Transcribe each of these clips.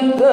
kita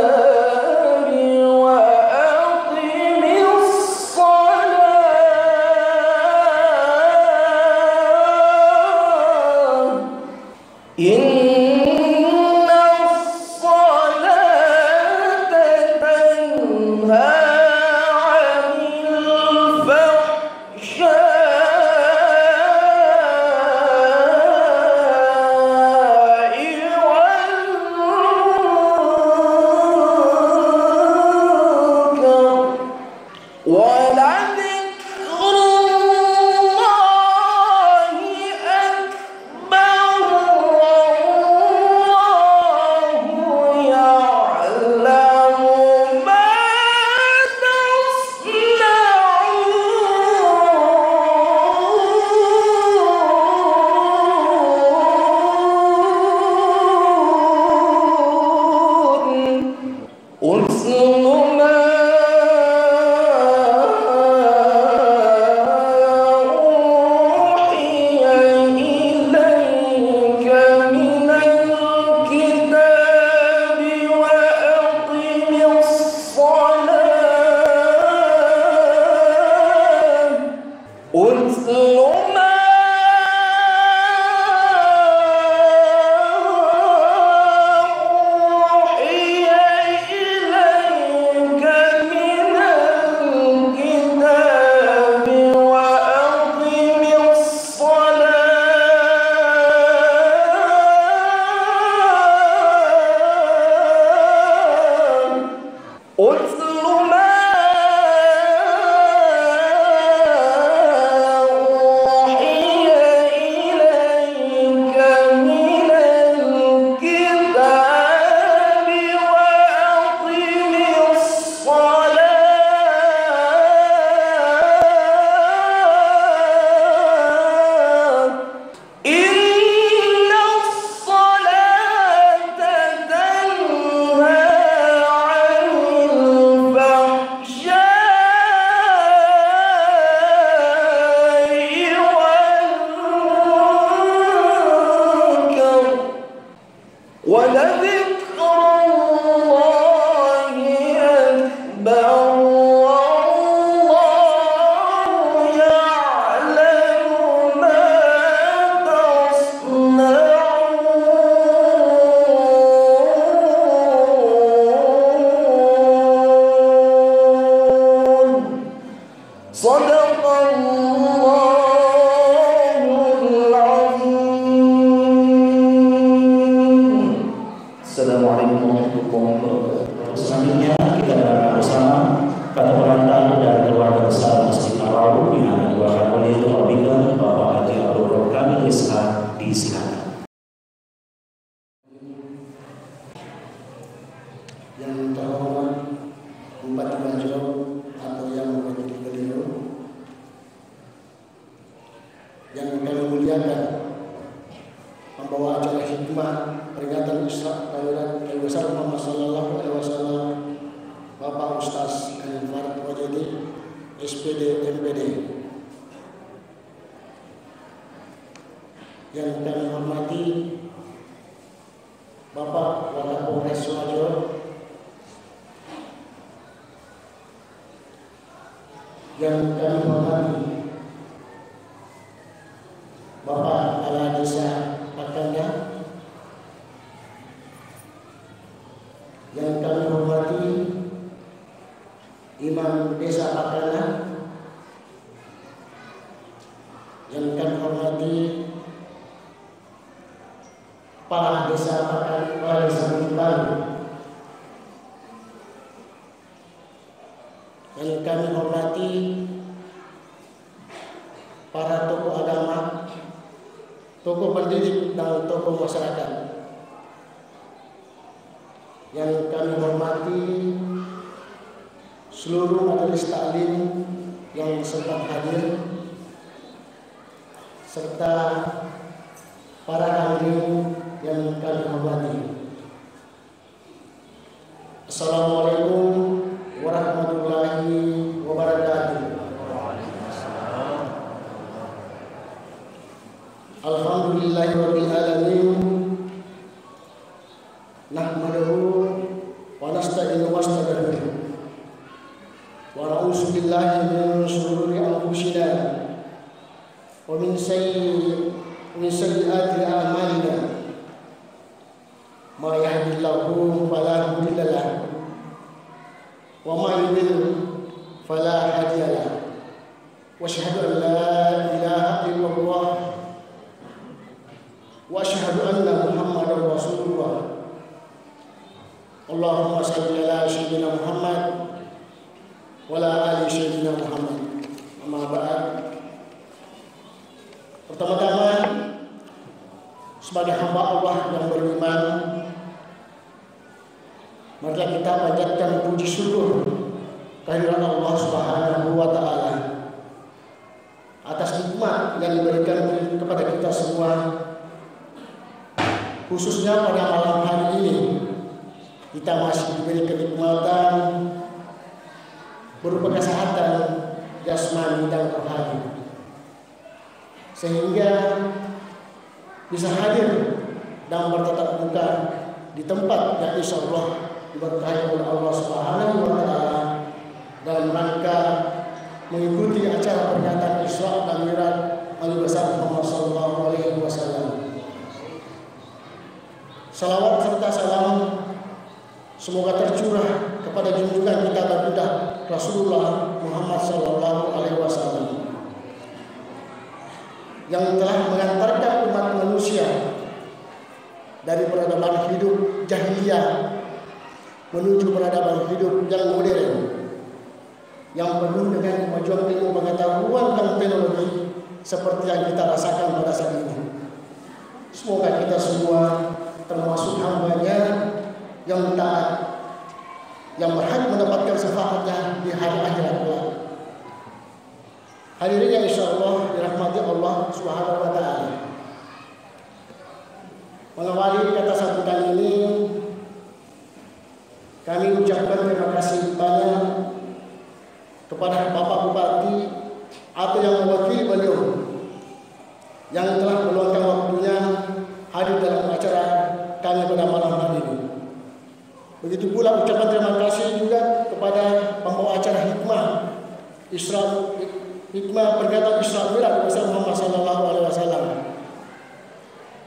menuju peradaban hidup yang modern, yang penuh dengan kemajuan ilmu pengetahuan dan teknologi seperti yang kita rasakan pada saat ini. Semoga kita semua termasuk hamba-Nya yang taat, yang berhak mendapatkan syafaatnya di hari akhirat kelak. Hadirin yang insyaallah dirahmati Allah Subhanahu wa taala. Mengawali kata sambutan ini, kami ucapkan terima kasih banyak kepada Bapak Bupati atau yang mewakili beliau yang telah meluangkan waktunya hadir dalam acara kami pada malam hari ini. Begitu pula ucapan terima kasih juga kepada pembawa acara hikmah pernyataan Isra Mi'raj Rasul Muhammad SAW,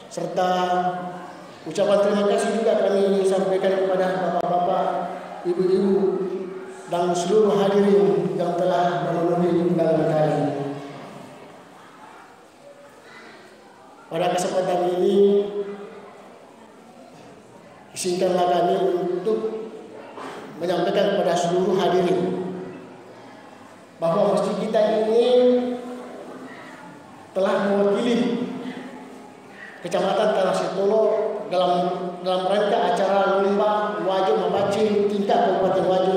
serta ucapan terima kasih juga kami sampaikan kepada bapak-bapak, ibu-ibu, dan seluruh hadirin yang telah memenuhi undangan kami. Pada kesempatan ini, izinkanlah kami untuk menyampaikan kepada seluruh hadirin bahwa masjid kita ini telah mewakili Kecamatan Tanah Sitolo dalam rangka acara lomba wajib mapacing tingkat Kabupaten Wajo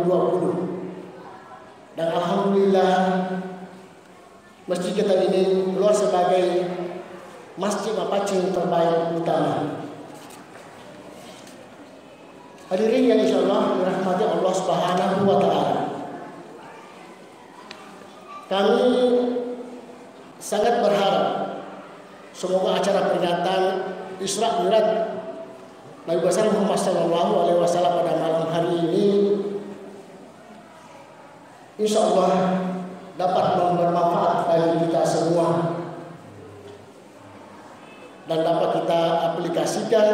2020. Dan alhamdulillah masjid kita ini keluar sebagai masjid mapacing terbaik utama. Hadirin yang insyaallah dirahmati Allah Subhanahu wa taala. Kami sangat berharap semoga acara peringatan Isra Mi'raj Nabi besar Muhammad SAW pada malam hari ini insyaallah dapat bermanfaat bagi kita semua dan dapat kita aplikasikan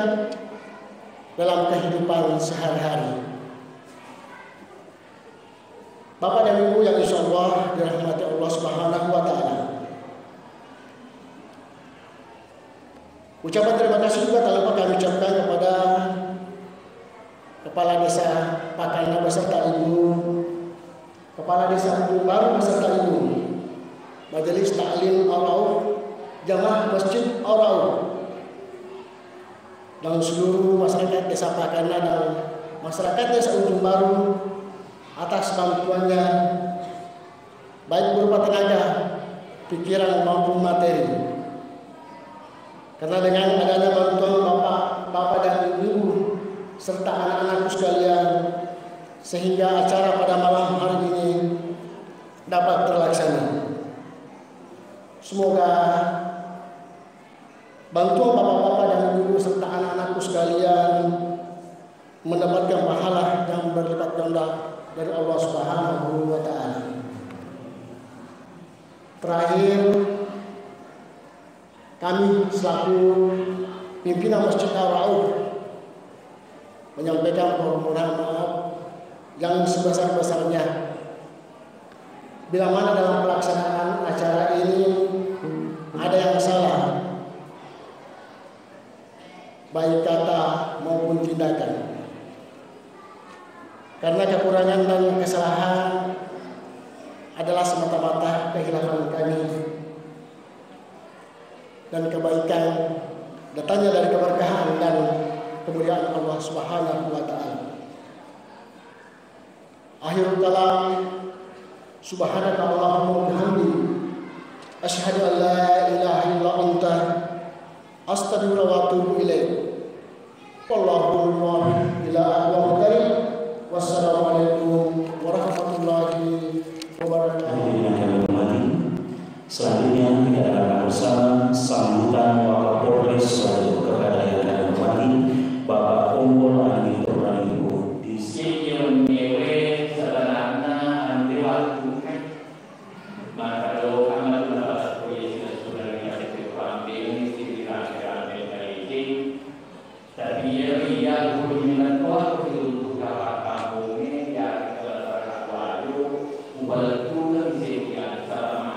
dalam kehidupan sehari-hari. Bapak dan Ibu yang insyaallah dirahmati Allah Subhanahu wa taala. Ucapan terima kasih juga tak lupa kami ucapkan kepada Kepala Desa Pakalna beserta Ibu, Kepala Desa Ujung Baru beserta Ibu, Majelis Taklim Al-Rauf, Jamaah Masjid Al-Rauf, dan seluruh masyarakat Desa Pakalna dan masyarakat Desa Ujung Baru atas bantuannya baik berupa tenaga, pikiran maupun materi. Karena dengan adanya bantuan bapak dan ibu serta anak-anakku sekalian, sehingga acara pada malam hari ini dapat terlaksana. Semoga bantuan bapak-bapak dan ibu serta anak-anakku sekalian mendapatkan pahala yang berlipat ganda dari Allah Subhanahu wa taala. Terakhir, kami selaku pimpinan Masjid Al-Rauf menyampaikan permohonan maaf yang sebesar-besarnya bila mana dalam pelaksanaan acara ini ada yang salah, baik kata maupun tindakan. Karena kekurangan dan kesalahan adalah semata-mata kehilafan kami, dan kebaikan datangnya dari keberkahan dan kemuliaan Allah Subhanahu wa taala. Akhirul kalam, subhanaka Allahumma bihamdi, asyhadu an la ilaha illa anta, astaghfiruka wa atubu ilaik. Wallahu muwaffiq ila aqwamit thariq. Wassalamualaikum warahmatullahi wabarakatuh. Selanjutnya kita akan bersama sambutan Wakapolres Wajo kepada yang kami hormati Bapak Kompol Andi Purwaniku. Di sini mewe sebenarnya anti waktu. Maka kalau kami mendapat proyek sudah dikasih kami istirahat dari ini. Tapi ya hubungan waktu untuk kawan kamu ini yang kepada Wajo membantu di sini sama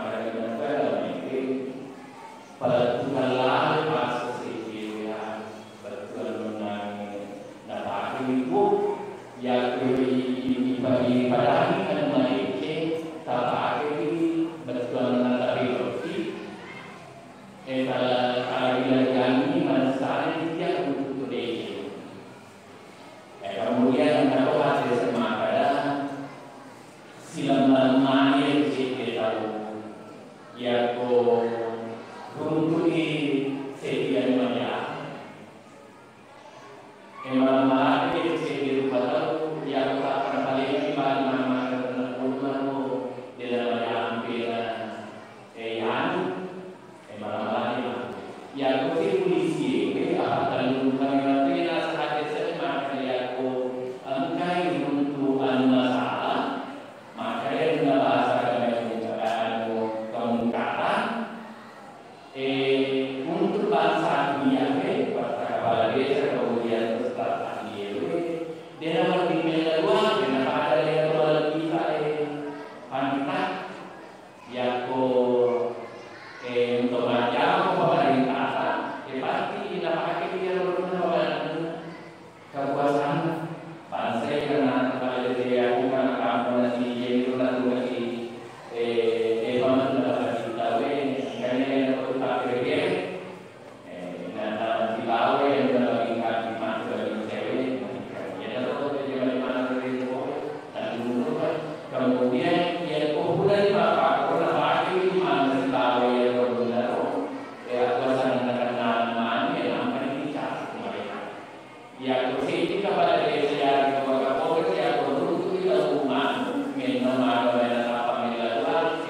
Tuhanlah pas sesisian berkenan dapat ibu ya bagi pada kan mereka tak pakai berjualan dari roti kalau dilakukan masalah dia untuk dia kemudian kalau hasil semakada silam mani kita tahu ya ko untuk sedian banyak malah kita sedian tahu yang akan paling mana rumah di dalam hampir ya ko polisi akan mengenai nasihat semak ya ko angkai untuk masalah maka yang bahasa untuk bangsa dunia kepala desa kemudian setelah dia dapat dimelalui dengan ada yang lebih pantas ya ko untuk macam pemerintah pasti dapat dia berkenan kekuasaan bangsa karena kepada dia bukan kampung dan dia itu lagi kemudian dia populer di bapak karena lagi di mana tahu ya benar ya kuasa dengan nama yang akan dicatat mereka ya kursi kepada dia kepada populer ya untuk kita rumah minum nama apa milah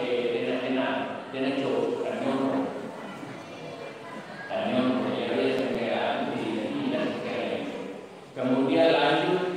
dengan cukup kan kemudian lanjut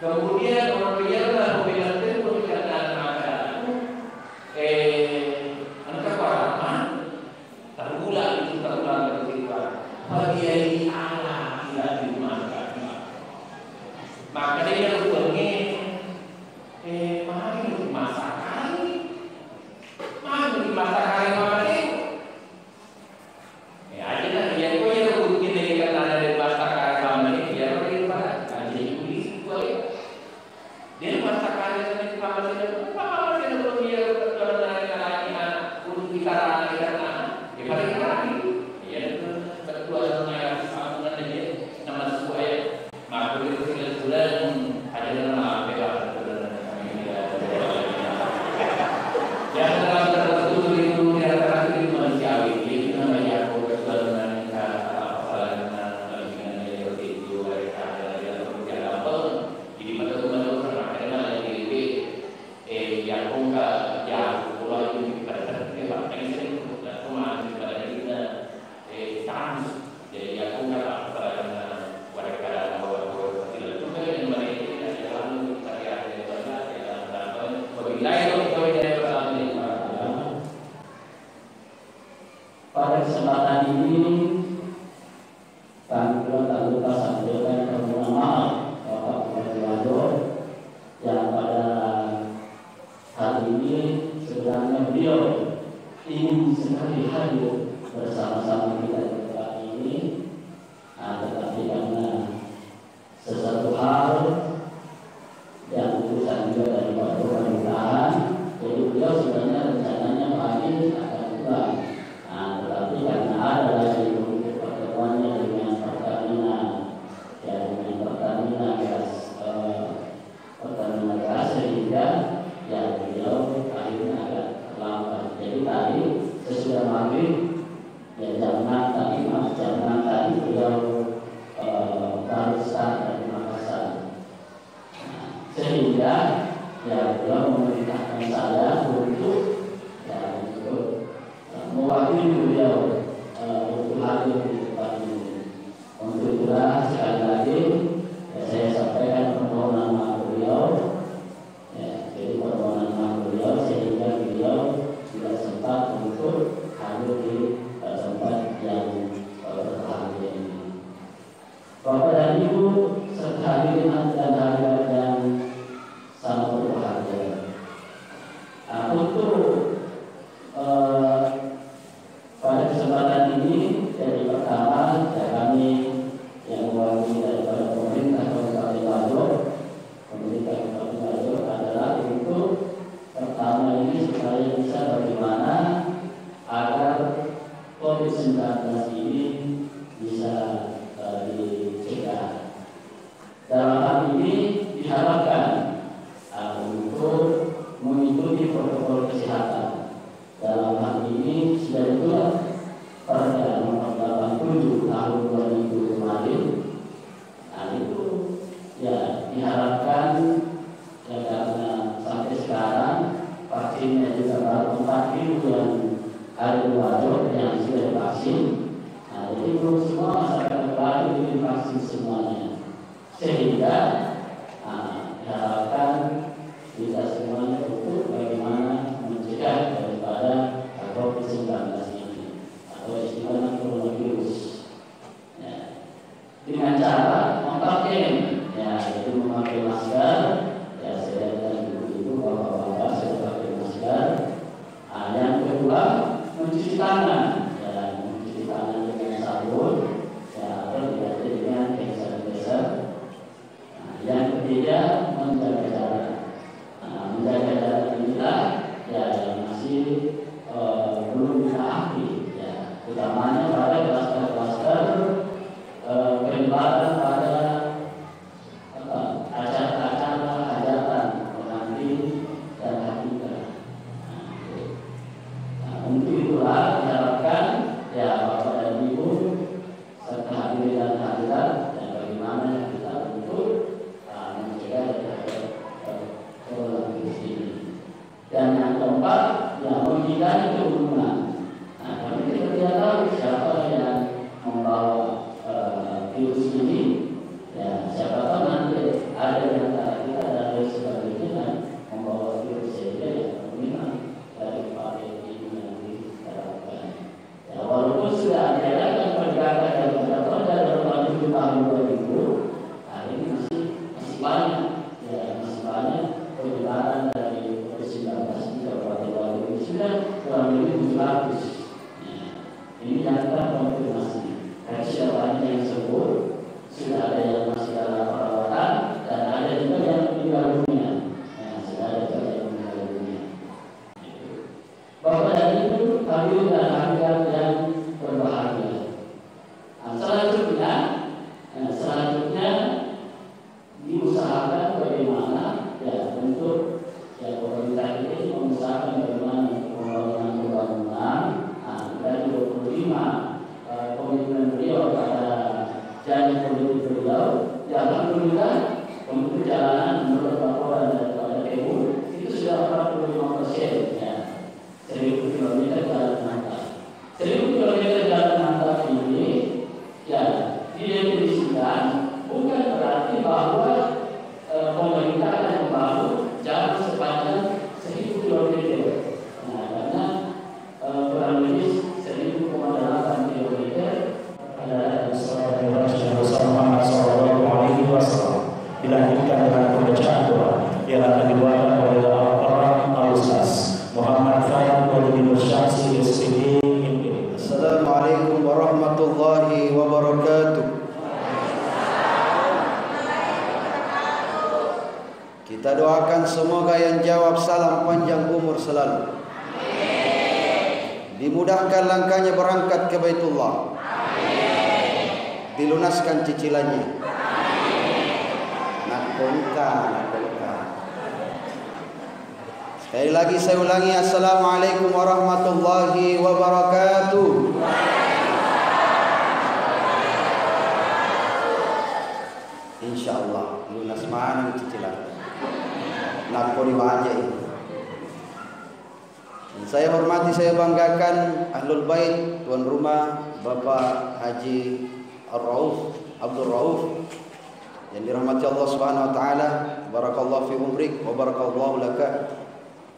kemudian orang biarlah pemilihan itu berkaitan dengan angka warna terbulan itu terbulan berkaitan bagi Allah tidak dimakan maka dia berpengen mari dimasakan aja dia punya mungkin dia kata dari masakan kami dia beri pada jadi polisi dia masakan itu sama dia belum dia untuk kita karena dia paling lagi ya ketua dengan sambungan dia nama sesuai maka itu bulan ada nama bebas yang dalam tertentu itu yang terakhir manusiawi itu namanya keturunan pada kesempatan ini kami tak lupa sampaikan permohonan maaf Bapak Bupati Wado yang pada hari ini sebenarnya beliau ingin sekali hadir bersama-sama kita di tempat ini, tetapi karena sesuatu hal yang urusan juga dari Pak Pemerintahan, jadi beliau sebenarnya rencananya mengikuti protokol kesehatan. Dalam hal ini sudah dibuat Perda Nomor 87 Tahun 2000 kemarin. Nah itu ya diharapkan ya, karena sampai sekarang vaksinnya juga baru 4.000 yang ada di Wajo yang sudah divaksin. Nah jadi belum semua masyarakat baru divaksin semuanya, sehingga diharapkan kita semuanya untuk bagaimana mencegah daripada COVID-19 ini atau istilahnya coronavirus ya, dengan cara memakai ya, yaitu memakai masker ya, saya dan ibu-ibu bapak-bapak saya pakai masker. Yang kedua mencuci tangan ya, mencuci tangan dengan sabun ya, atau diganti dengan hand sanitizer. Yang ketiga menjaga jarak. Menjaga jarak inilah ya yang masih belum ditaati ya, utamanya pada klaster-klaster penyebaran pada acara-acara hajatan pengantin dan akikah. Untuk itulah diharapkan ya Bapak dan Ibu serta hadirin dan hadirat dan bagaimana kita untuk mencegah coronavirus ini. Dan yang keempat, yang menghindari kerumunan. Nah, kami tidak tahu siapa yang membawa virus ini. Ya, siapa tahu nanti ada yang kita ada sebagainya membawa virus saja yang memang dari pakai ini yang diterapkan. Ya, walaupun sudah diadakan pergerakan yang terdapat dalam 7 tahun 2000, hari ini masih banyak, ya masih banyak penyebaran dari COVID-19 di Kabupaten Wajo ini sudah kurang lebih 700. Ya, ini yang kita konfirmasi. Karena sudah banyak yang sembuh, sudah ada yang masih dalam perawatan, dan ada juga yang meninggal dunia. Ya, sudah ada juga yang meninggal dunia. Bapak dan Ibu, hadirin dan hadirat yang berbahagia. Nah, selanjutnya diusahakan bagaimana ya untuk ya pemerintah ini mengusahakan bagaimana pembangunan dari 25 komitmen beliau pada janji politik beliau. Ya alhamdulillah untuk perjalanan menurut laporan dari PU itu sudah 45% ya, 1.000 km jalan mantap. 1.000 km jalan mantap ini ya didefinisikan bukan berarti bahwa pemerintah akan membangun jalan sepanjang 1.000 km. Nah, karena kurang lebih 1.8 km pada Muhammad SAW dilanjutkan dengan pembacaan doa yang akan dibawakan oleh orang Al-Ustaz Muhammad Fahim bin Syamsi SPD. Assalamualaikum warahmatullahi wabarakatuh. Kita doakan semoga yang jawab salam panjang umur selalu. Dimudahkan langkahnya berangkat ke Baitullah. Dilunaskan cicilannya. Nakonka. Sekali lagi saya ulangi, assalamualaikum warahmatullahi wabarakatuh. Insyaallah lunas mana cicilan. Nakoni aja ini. Saya hormati, saya banggakan Ahlul Bait, tuan rumah Bapak Haji Abdul Rauf yang dirahmati Allah Subhanahu wa taala. Barakallahu fi umrik wa barakallahu laka.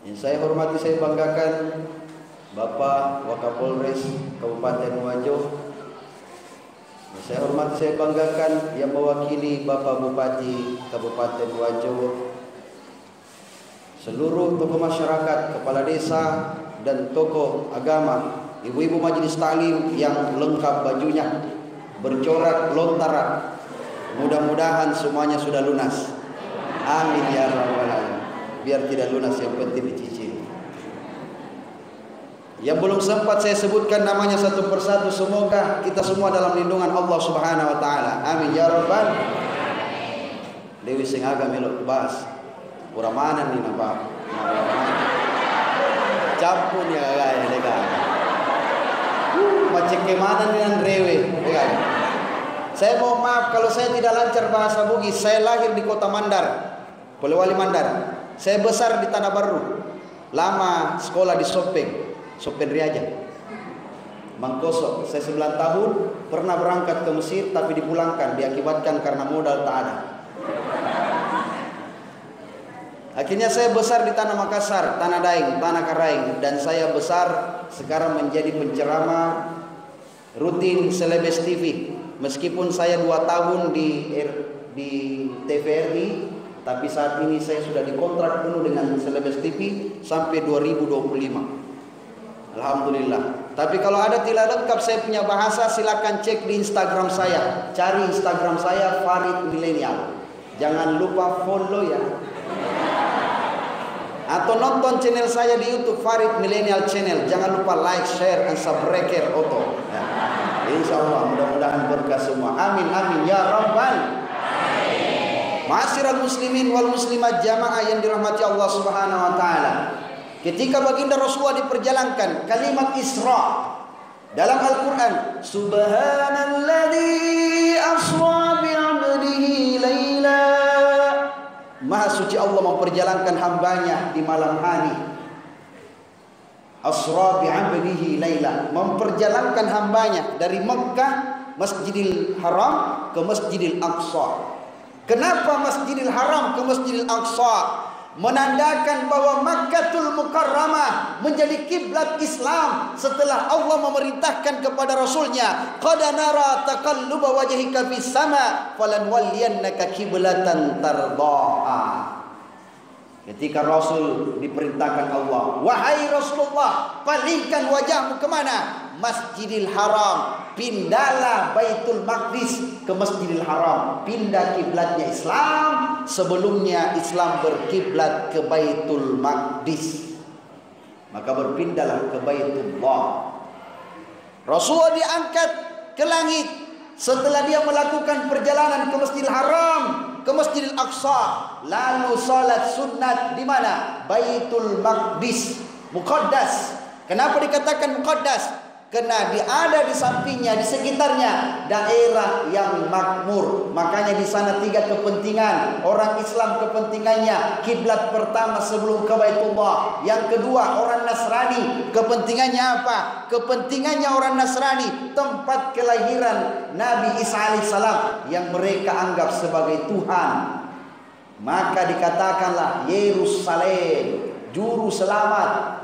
Yang saya hormati, saya banggakan Bapak Wakapolres Kabupaten Wajo. Yang saya hormati, saya banggakan yang mewakili Bapak Bupati Kabupaten Wajo, seluruh tokoh masyarakat, kepala desa dan tokoh agama, ibu-ibu majelis taklim yang lengkap bajunya, bercorak lontaran. Mudah-mudahan semuanya sudah lunas. Amin ya rabbal alamin. Biar tidak lunas, yang penting dicicil. Yang belum sempat saya sebutkan namanya satu persatu, semoga kita semua dalam lindungan Allah Subhanahu wa taala. Amin ya rabbal. Dewi sing aga melok bahas. Ura mana nih nampak? campur ya guys, legal. Macam kemana nih Andrewe, legal. Saya mohon maaf kalau saya tidak lancar bahasa Bugis. Saya lahir di kota Mandar, Polewali Mandar. Saya besar di Tanah Baru. Lama sekolah di Sopen Riaja, Mangkoso. Saya 9 tahun pernah berangkat ke Mesir tapi dipulangkan diakibatkan karena modal tak ada. Akhirnya saya besar di Tanah Makassar, Tanah Daeng, Tanah Karaeng, dan saya besar sekarang menjadi penceramah rutin Celebes TV. Meskipun saya 2 tahun di TVRI, tapi saat ini saya sudah dikontrak penuh dengan Celebes TV sampai 2025. Alhamdulillah. Tapi kalau ada tidak lengkap saya punya bahasa, silakan cek di Instagram saya. Cari Instagram saya Farid Milenial. Jangan lupa follow ya. Atau nonton channel saya di YouTube Farid Milenial Channel. Jangan lupa like, share, and subscribe auto. Ya. Insya Allah mudah-mudahan berkah semua. Amin amin ya Rabbal. Ma'asyiral muslimin wal muslimat jamaah yang dirahmati Allah Subhanahu wa taala. Ketika baginda Rasulullah diperjalankan kalimat Isra dalam Al-Qur'an, subhanalladzi asra bi 'abdihi laila. Maha suci Allah memperjalankan hambanya di malam hari. Asra bi 'abdihi laila, memperjalankan hambanya dari Mekah Masjidil Haram ke Masjidil Aqsa. Kenapa Masjidil Haram ke Masjidil Aqsa? Menandakan bahwa Makkatul Mukarramah menjadi kiblat Islam setelah Allah memerintahkan kepada Rasulnya, qad nara taqalluba wajhika fis sama falanwalliyannaka kiblatan tardaha. Ketika Rasul diperintahkan Allah, wahai Rasulullah, palingkan wajahmu kemana? Masjidil Haram. Pindahlah Baitul Maqdis ke Masjidil Haram. Pindah kiblatnya Islam. Sebelumnya Islam berkiblat ke Baitul Maqdis, maka berpindahlah ke Baitullah. Rasulullah diangkat ke langit setelah dia melakukan perjalanan ke Masjidil Haram, ke Masjidil Aqsa, lalu salat sunat di mana? Baitul Maqdis, muqaddas. Kenapa dikatakan muqaddas? Karena ada di sampingnya, di sekitarnya daerah yang makmur. Makanya di sana 3 kepentingan. Orang Islam kepentingannya kiblat pertama sebelum ke Baitullah. Yang kedua orang Nasrani kepentingannya apa? Kepentingannya orang Nasrani tempat kelahiran Nabi Isa alaihissalam yang mereka anggap sebagai Tuhan. Maka dikatakanlah Yerusalem, juru selamat.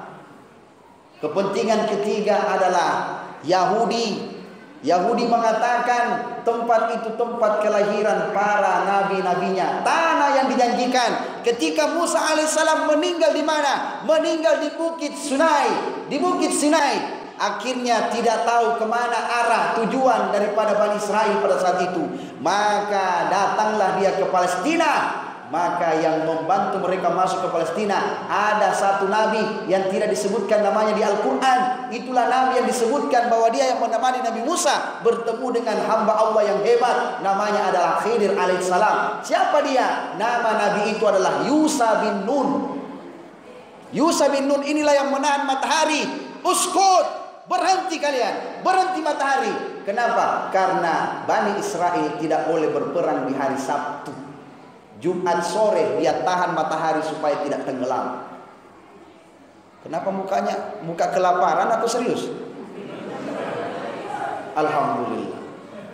Kepentingan ketiga adalah Yahudi. Yahudi mengatakan tempat itu tempat kelahiran para nabi-nabinya, tanah yang dijanjikan. Ketika Musa alaihissalam meninggal di mana? Meninggal di Bukit Sinai. Di Bukit Sinai. Akhirnya tidak tahu kemana arah tujuan daripada Bani Israel pada saat itu. Maka datanglah dia ke Palestina. Maka yang membantu mereka masuk ke Palestina ada satu nabi yang tidak disebutkan namanya di Al-Quran. Itulah nabi yang disebutkan bahwa dia yang menemani Nabi Musa bertemu dengan hamba Allah yang hebat, namanya adalah Khidir alaihissalam. Siapa dia? Nama nabi itu adalah Yusa bin Nun. Yusa bin Nun inilah yang menahan matahari. Uskut, berhenti kalian, berhenti matahari. Kenapa? Karena Bani Israel tidak boleh berperang di hari Sabtu. Jumat sore dia tahan matahari supaya tidak tenggelam. Kenapa mukanya muka kelaparan atau serius? Alhamdulillah.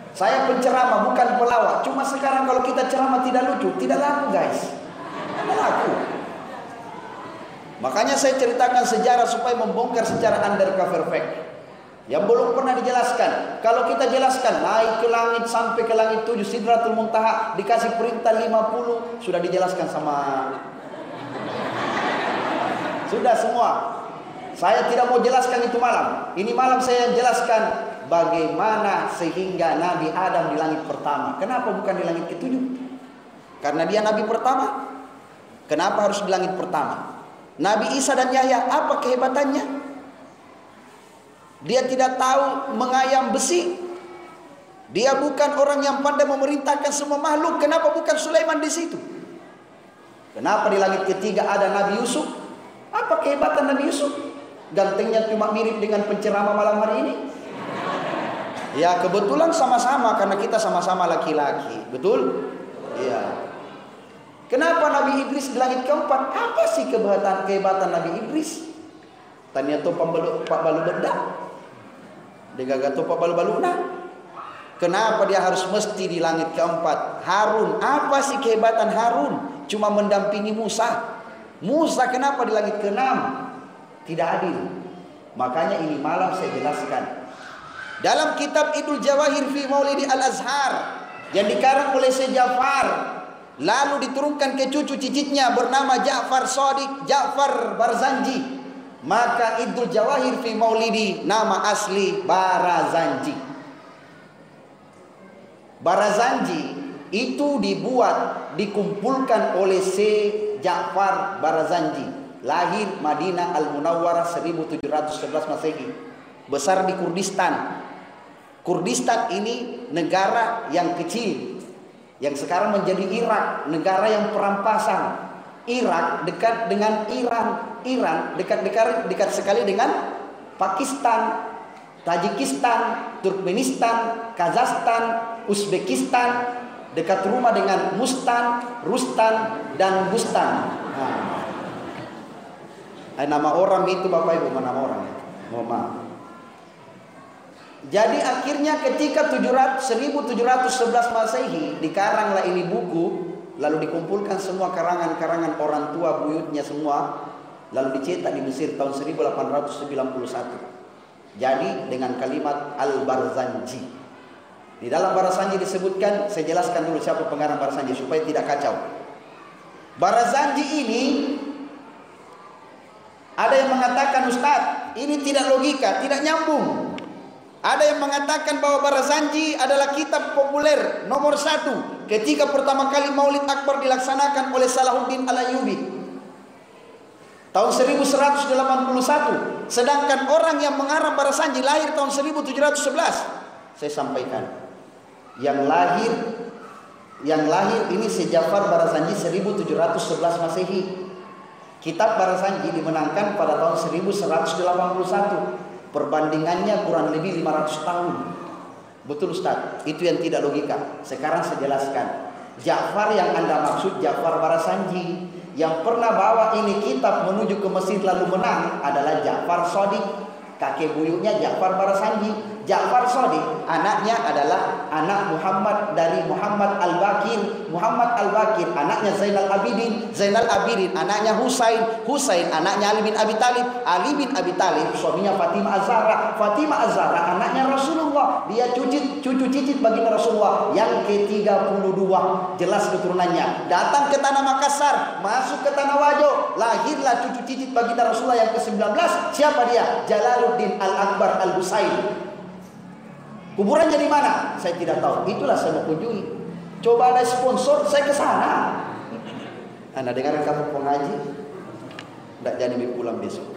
Saya penceramah bukan pelawak. Cuma sekarang kalau kita ceramah tidak lucu, tidak laku guys. Tidak laku. Makanya saya ceritakan sejarah supaya membongkar sejarah undercover fact yang belum pernah dijelaskan. Kalau kita jelaskan naik ke langit sampai ke langit 7 Sidratul Muntaha, dikasih perintah 50, sudah dijelaskan sama sudah semua. Saya tidak mau jelaskan itu malam. Ini malam saya jelaskan bagaimana sehingga Nabi Adam di langit pertama. Kenapa bukan di langit ke-7? Karena dia Nabi pertama. Kenapa harus di langit pertama? Nabi Isa dan Yahya apa kehebatannya? Dia tidak tahu mengayam besi. Dia bukan orang yang pandai memerintahkan semua makhluk. Kenapa bukan Sulaiman di situ? Kenapa di langit ketiga ada Nabi Yusuf? Apa kehebatan Nabi Yusuf? gantengnya cuma mirip dengan penceramah malam hari ini? Ya kebetulan sama-sama karena kita sama-sama laki-laki. Betul? Iya. Kenapa Nabi Idris di langit keempat? Apa sih kehebatan Nabi Idris? Tanya tu pak balu bedak. Degaga tu pak balu nah. Kenapa dia harus mesti di langit keempat? Harun, apa sih kehebatan Harun? Cuma mendampingi Musa. Musa kenapa di langit keenam? Tidak adil. Makanya ini malam saya jelaskan. Dalam kitab Idul Jawahir fi Maulidi Al-Azhar yang dikarang oleh Syekh Ja'far, lalu diturunkan ke cucu cicitnya bernama Ja'far Shadiq, Ja'far Barzanji. Maka Idul Jawahir fi Maulidi nama asli Barazanji. Barazanji itu dibuat, dikumpulkan oleh Syekh Ja'far Barazanji. Lahir Madinah Al-Munawwarah 1711 Masehi. Besar di Kurdistan. Kurdistan ini negara yang kecil, yang sekarang menjadi Irak, negara yang perampasan. Irak dekat dengan Iran, Iran dekat sekali dengan Pakistan, Tajikistan, Turkmenistan, Kazakhstan, Uzbekistan, dekat rumah dengan Mustan, Rustan, dan Bustan. Nama orang itu Bapak Ibu, nama orang. Mohon maaf. Jadi akhirnya ketika 1711 Masehi dikaranglah ini buku, lalu dikumpulkan semua karangan-karangan orang tua buyutnya semua, lalu dicetak di Mesir tahun 1891. Jadi dengan kalimat Al-Barzanji. Di dalam Barzanji disebutkan, saya jelaskan dulu siapa pengarang Barzanji supaya tidak kacau. Barzanji ini ada yang mengatakan, Ustaz, ini tidak logika, tidak nyambung. Ada yang mengatakan bahwa Barzanji adalah kitab populer nomor 1 ketika pertama kali Maulid Akbar dilaksanakan oleh Salahuddin Al-Ayyubi tahun 1181. Sedangkan orang yang mengarang Barzanji lahir tahun 1711. Saya sampaikan, yang lahir ini Syekh Ja'far Barzanji 1711 Masehi. Kitab Barzanji dimenangkan pada tahun 1181. Perbandingannya kurang lebih 500 tahun. Betul Ustaz, itu yang tidak logika. Sekarang saya jelaskan. Ja'far yang Anda maksud Ja'far Barzanji, yang pernah bawa ini kitab menuju ke Mesir lalu menang adalah Ja'far Shadiq. Kakek buyutnya Ja'far Barzanji. Ja'far Shadiq anaknya adalah anak Muhammad dari Muhammad Al-Baqir. Muhammad Al-Baqir anaknya Zainal Abidin. Zainal Abidin anaknya Husain. Husain anaknya Ali bin Abi Thalib. Ali bin Abi Thalib suaminya Fatimah Az-Zahra. Fatimah Az-Zahra anaknya Rasulullah. Dia cucu cicit baginda Rasulullah yang ke-32. Jelas keturunannya. Datang ke tanah Makassar, masuk ke tanah Wajo, lahirlah cucu cicit baginda Rasulullah yang ke-19. Siapa dia? Jalaluddin Al-Akbar Al-Husain. Kuburannya di mana? Saya tidak tahu. Itulah saya mau kunjungi. Coba ada sponsor, saya ke sana. Anda dengar kamu pengaji? Tidak jadi pulang besok.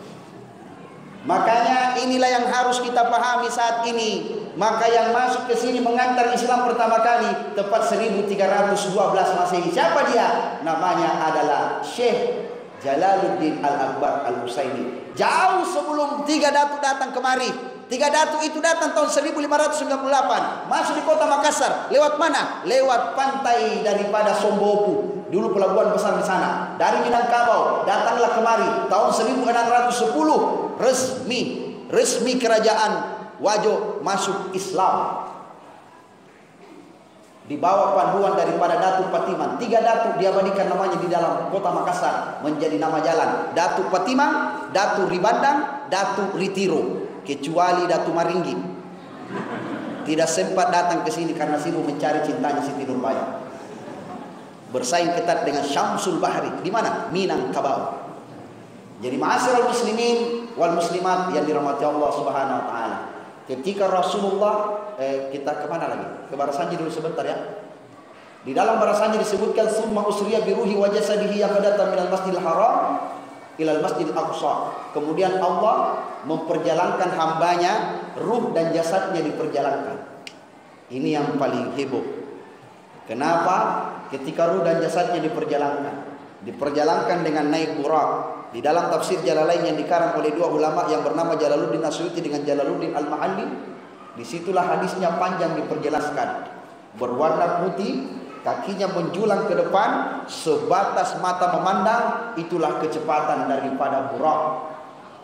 Makanya inilah yang harus kita pahami saat ini. Maka yang masuk ke sini mengantar Islam pertama kali tepat 1312 Masehi. Siapa dia? Namanya adalah Syekh Jalaluddin Al-Akbar Al-Husaini. Jauh sebelum 3 Datuk datang kemari. 3 Datuk itu datang tahun 1598. Masuk di kota Makassar. Lewat mana? Lewat pantai daripada Sombopu. Dulu pelabuhan besar di sana. Dari Minangkabau datanglah kemari tahun 1610. Resmi kerajaan Wajo masuk Islam. Di bawah panduan daripada Datuk Patiman. 3 Datuk diabadikan namanya di dalam kota Makassar menjadi nama jalan. Datuk Patiman, Datuk Ribandang, Datuk Ritiro. Kecuali Datuk Maringgi. Tidak sempat datang ke sini karena sibuk mencari cintanya Siti Nurbaya. Bersaing ketat dengan Syamsul Bahri. Di mana? Minangkabau. Jadi ma'asyiral muslimin wal muslimat yang dirahmati Allah Subhanahu wa taala. Ketika Rasulullah kita kemana lagi? Ke Barzanji dulu sebentar ya. Di dalam Barzanji disebutkan summa usriya bi ruhi wa jasadihi yaqadatan minal masjidil haram ilal masjidil aqsa. Kemudian Allah memperjalankan hambanya, ruh dan jasadnya diperjalankan. Ini yang paling heboh. Kenapa? Ketika ruh dan jasadnya diperjalankan dengan naik burak. Di dalam tafsir Jalalain yang dikarang oleh dua ulama yang bernama Jalaluddin Asyuti dengan Jalaluddin Al-Ma'alli, disitulah hadisnya panjang diperjelaskan. Berwarna putih, kakinya menjulang ke depan, sebatas mata memandang, itulah kecepatan daripada burak.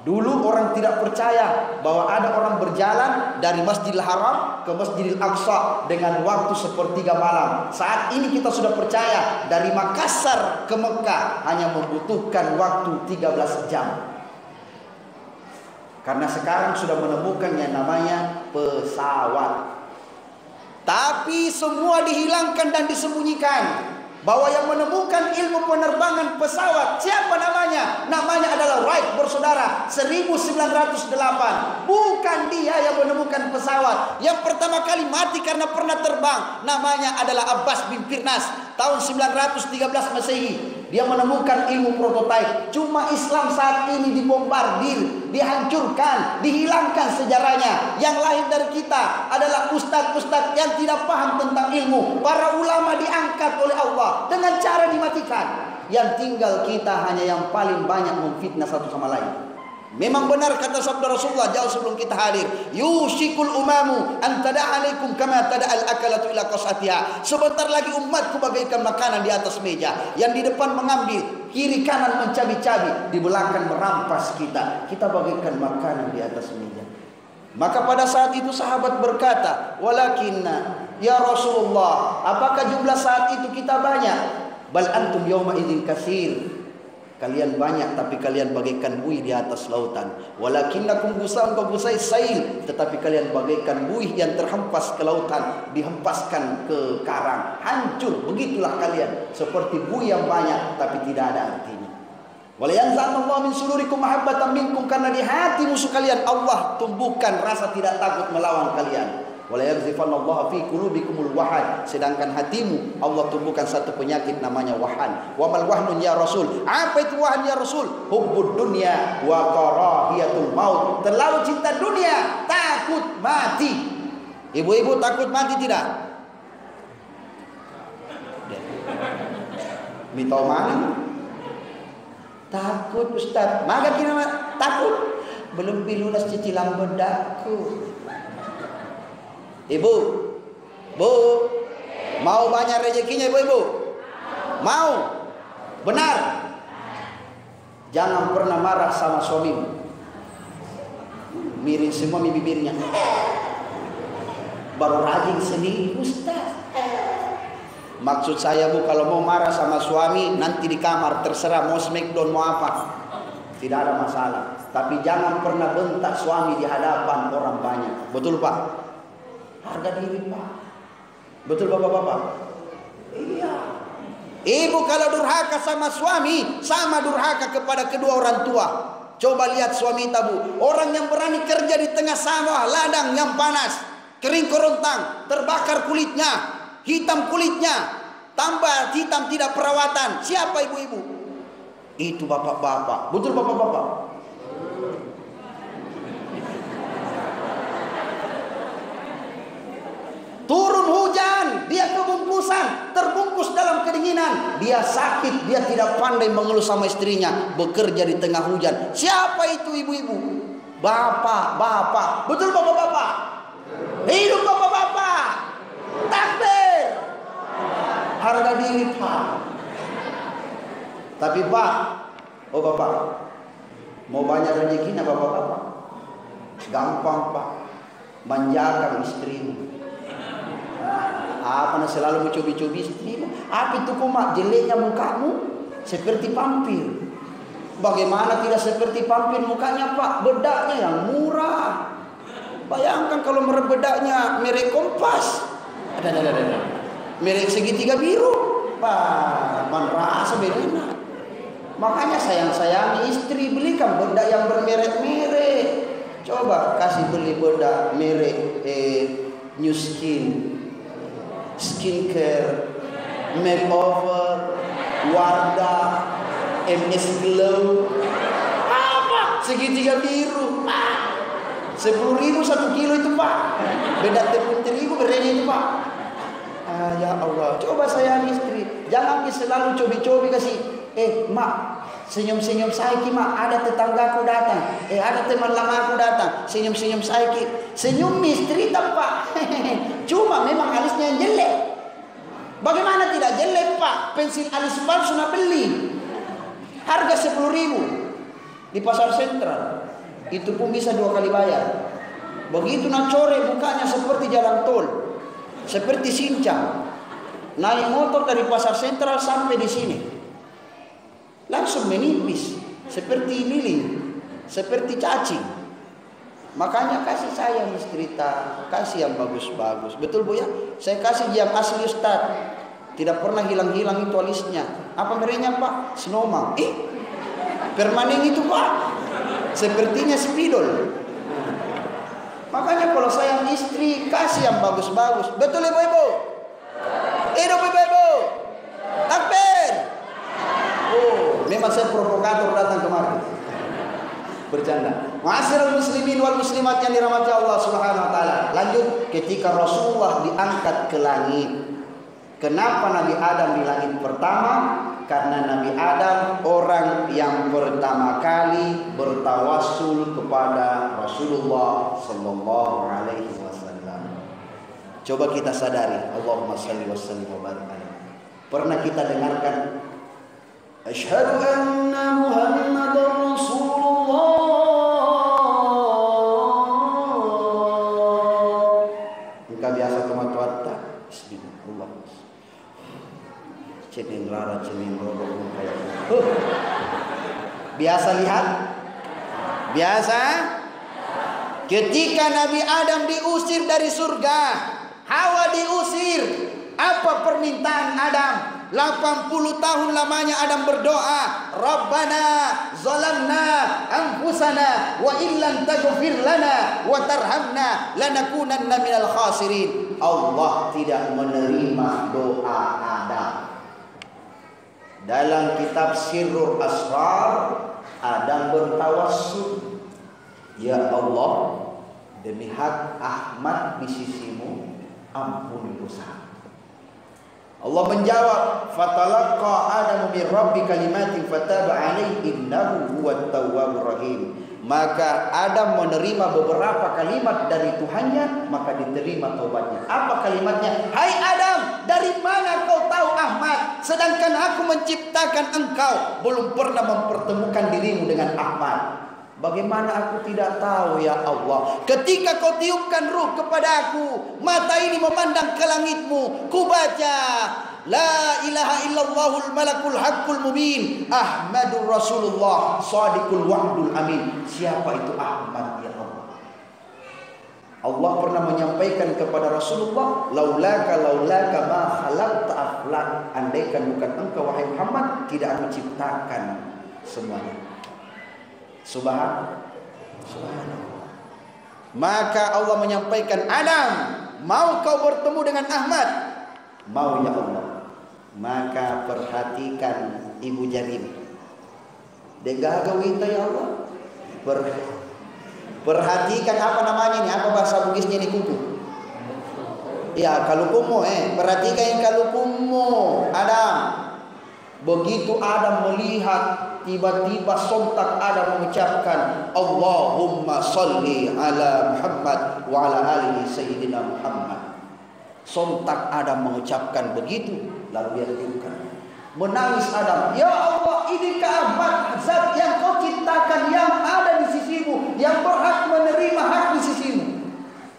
Dulu orang tidak percaya bahwa ada orang berjalan dari Masjidil Haram ke Masjidil Aqsa dengan waktu sepertiga malam. Saat ini kita sudah percaya dari Makassar ke Mekah hanya membutuhkan waktu 13 jam. Karena sekarang sudah menemukan yang namanya pesawat. Tapi semua dihilangkan dan disembunyikan. Bahwa yang menemukan ilmu penerbangan pesawat, siapa namanya? Namanya adalah Wright bersaudara, 1908. Bukan dia yang menemukan pesawat. Yang pertama kali mati karena pernah terbang, namanya adalah Abbas bin Firnas, tahun 913 Masehi. Dia menemukan ilmu prototipe. Cuma Islam saat ini dibombardir, dihancurkan, dihilangkan sejarahnya. Yang lahir dari kita adalah ustadz-ustadz yang tidak paham tentang ilmu. Para ulama diangkat oleh Allah dengan cara dimatikan. Yang tinggal kita hanya yang paling banyak memfitnah satu sama lain. Memang benar kata sabda Rasulullah jauh sebelum kita hadir, yushikul umamu an tada'alaikum kama tada'al akalatu ila qasatiha. Sebentar lagi umatku bagaikan makanan di atas meja, yang di depan mengambil, kiri kanan mencabi-cabi, di belakang merampas kita. Kita bagaikan makanan di atas meja. Maka pada saat itu sahabat berkata, walakinna ya Rasulullah, apakah jumlah saat itu kita banyak? Bal antum yawma idzin katsir. Kalian banyak tapi kalian bagaikan buih di atas lautan. Walakinnakum gusa'un ka gusai sail, tetapi kalian bagaikan buih yang terhempas ke lautan, dihempaskan ke karang, hancur. Begitulah kalian, seperti buih yang banyak tapi tidak ada artinya. Wala yanza'allahu min sururikum mahabbatan minkum, karena di hati musuh kalian Allah tumbuhkan rasa tidak takut melawan kalian. Wala yaghzifanallahu fi qulubikumul wahan, sedangkan hatimu Allah tumbuhkan satu penyakit namanya wahan. Wa mal wahnun ya Rasul? Apa itu wahan ya Rasul? Hubbud dunya wa karahiyatul maut. Terlalu cinta dunia, takut mati. Ibu-ibu takut mati tidak? Mitau mana? Takut Ustaz. Maka kira takut. Belum pilunas cicilan bedakku. Ibu, bu, mau banyak rezekinya ibu-ibu? Mau? Benar? Jangan pernah marah sama suamimu. Miring semua bibirnya. Baru rajin sendiri Ustaz. Maksud saya bu, kalau mau marah sama suami nanti di kamar terserah mau smackdown mau apa, tidak ada masalah. Tapi jangan pernah bentak suami di hadapan orang banyak. Betul Pak? Harga diri Pak. Betul bapak-bapak? Iya. Ibu kalau durhaka sama suami, sama durhaka kepada kedua orang tua. Coba lihat suami tabu, orang yang berani kerja di tengah sawah ladang yang panas, kering kerontang, terbakar kulitnya, hitam kulitnya, tambah hitam tidak perawatan. Siapa ibu-ibu? Itu bapak-bapak. Betul bapak-bapak? Turun hujan, dia kebungkusan, terbungkus dalam kedinginan. Dia sakit, dia tidak pandai mengeluh sama istrinya, bekerja di tengah hujan. Siapa itu ibu-ibu? Bapak-bapak. Betul bapak-bapak? Hidup bapak-bapak. Takbir. Harga diri Pak. Tapi Pak, oh Bapak, mau banyak rezekinya bapak-bapak? Gampang Pak, manjakan istrimu. Apa selalu mencobi-cobi istrimu? Apa itu kok jeleknya mukamu seperti vampir? Bagaimana tidak seperti vampir mukanya Pak? Bedaknya yang murah. Bayangkan kalau bedaknya merek Kompas, ada. Merek segitiga biru, Pak, man rasa beda. Makanya sayang-sayangi istri, belikan bedak yang bermerek-merek. Coba kasih beli bedak merek New Skin, Skincare, Makeover, Wardah, MS Glow. Apa? Segitiga biru. 10.000 1 kilo itu Pak. Beda tepung terigu berenya itu Pak. Ya Allah, coba sayangi istri. Jangan selalu cobi-cobi kasih. Mak, Senyum-senyum saiki mak, ada tetanggaku datang, ada teman lama aku datang, senyum-senyum saiki. Senyum istri Pak. Cuma memang alisnya yang jelek. Bagaimana tidak jelek Pak? Pensil alis palsu nak beli. Harga 10.000 di pasar sentral. Itu pun bisa 2 kali bayar. Begitu nak core mukanya seperti jalan tol, seperti sincang. Naik motor dari pasar sentral sampai di sini, langsung menipis seperti lilin, seperti cacing. Makanya kasih sayang istri tak, kasih yang bagus-bagus. Betul Bu ya? Saya kasih yang asli Ustaz. Tidak pernah hilang-hilang itu alisnya. Apa mereknya Pak? Snowman. Permanen itu Pak. Sepertinya spidol. Makanya kalau sayang istri, kasih yang bagus-bagus. Betul ibu-ibu? Hidup ibu-ibu. Takbir. Oh, memang saya provokator datang kemarin. Bercanda. Ma'asyiral muslimin wal muslimat yang dirahmati Allah Subhanahu wa taala. Lanjut, ketika Rasulullah diangkat ke langit. Kenapa Nabi Adam di langit pertama? Karena Nabi Adam orang yang pertama kali bertawassul kepada Rasulullah sallallahu alaihi wasallam. Coba kita sadari, Allahumma shalli wa sallim wa barik alaihi. Pernah kita dengarkan asyhadu anna Muhammadar Rasulullah. Engkau biasa tuat-tuat bismillah. Cening lara cening rodo kayak. Biasa lihat? Biasa? Ketika Nabi Adam diusir dari surga, Hawa diusir, apa permintaan Adam? 80 tahun lamanya Adam berdoa, Rabbana zalamna anfusana wa illam taghfir lana wa tarhamna lanakunanna minal khasirin. Allah tidak menerima doa Adam. Dalam kitab Sirrul Asrar, Adam bertawassul, ya Allah, demi hak Ahmad di sisimu, ampuni dosa. Allah menjawab, fatalaqa Adamu min rabbi kalimatin fataba alaihi innahu huwat tawwabur rahim. Maka Adam menerima beberapa kalimat dari Tuhannya, maka diterima taubatnya. Apa kalimatnya? Hai Adam, dari mana kau tahu Ahmad? Sedangkan aku menciptakan engkau, belum pernah mempertemukan dirimu dengan Ahmad. Bagaimana aku tidak tahu ya Allah? Ketika kau tiupkan ruh kepada aku, mata ini memandang ke langitmu, ku baca La ilaha illallahul malakul haqqul mubin Ahmadur Rasulullah Sadiqul wa'dul amin. Siapa itu Ahmad ya Allah? Allah pernah menyampaikan kepada Rasulullah, laulaka ma khalaqta aflak. Andaikan bukan engkau wahai Muhammad, tidak aku ciptakan semuanya. Subhanallah. Maka Allah menyampaikan, Adam, mau kau bertemu dengan Ahmad? Mau ya Allah. Maka perhatikan Ibu Jalim. Degagau kita ya Allah. Perhatikan apa namanya ini? Apa bahasa Bugisnya ini kutu? Ya, kalukumu perhatikan yang kalukumu Adam. Begitu Adam melihat, tiba-tiba sontak Adam mengucapkan Allahumma salli ala Muhammad wa ala alihi sayyidina Muhammad. Sontak Adam mengucapkan begitu, lalu dia tiupkan. Menangis Adam, ya Allah, ini Ahmad, zat yang kau ciptakan, yang ada di sisimu, yang berhak menerima hak di sisimu.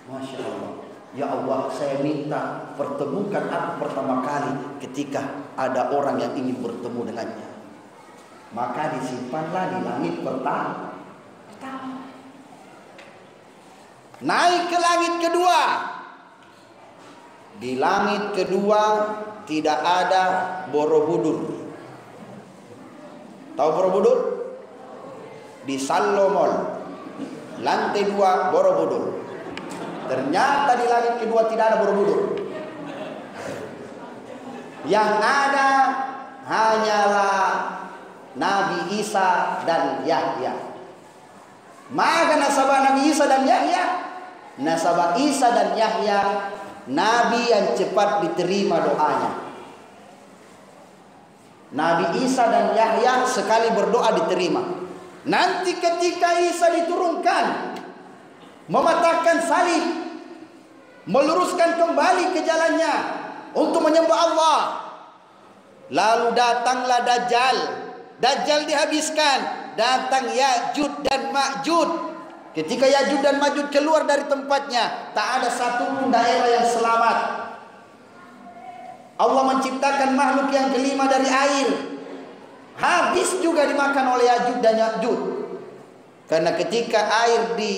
Masya Allah. Ya Allah, saya minta pertemukan aku pertama kali ketika ada orang yang ingin bertemu dengannya. Maka disimpanlah di langit pertama. Naik ke langit kedua. Di langit kedua tidak ada Borobudur. Tahu Borobudur? Di Salomon, lantai 2 Borobudur. Ternyata di langit kedua tidak ada Borobudur. Yang ada hanyalah Nabi Isa dan Yahya. Maka nasabah Nabi Isa dan Yahya, nasabah Isa dan Yahya, Nabi yang cepat diterima doanya. Nabi Isa dan Yahya sekali berdoa diterima. Nanti ketika Isa diturunkan, mematahkan salib, meluruskan kembali ke jalannya untuk menyembah Allah, lalu datanglah Dajjal. Dajjal dihabiskan, datang Ya'juj dan Ma'juj. Ketika Ya'juj dan Ma'juj keluar dari tempatnya, tak ada satupun daerah yang selamat. Allah menciptakan makhluk yang kelima dari air, habis juga dimakan oleh Ya'juj dan Ma'juj. Karena ketika air di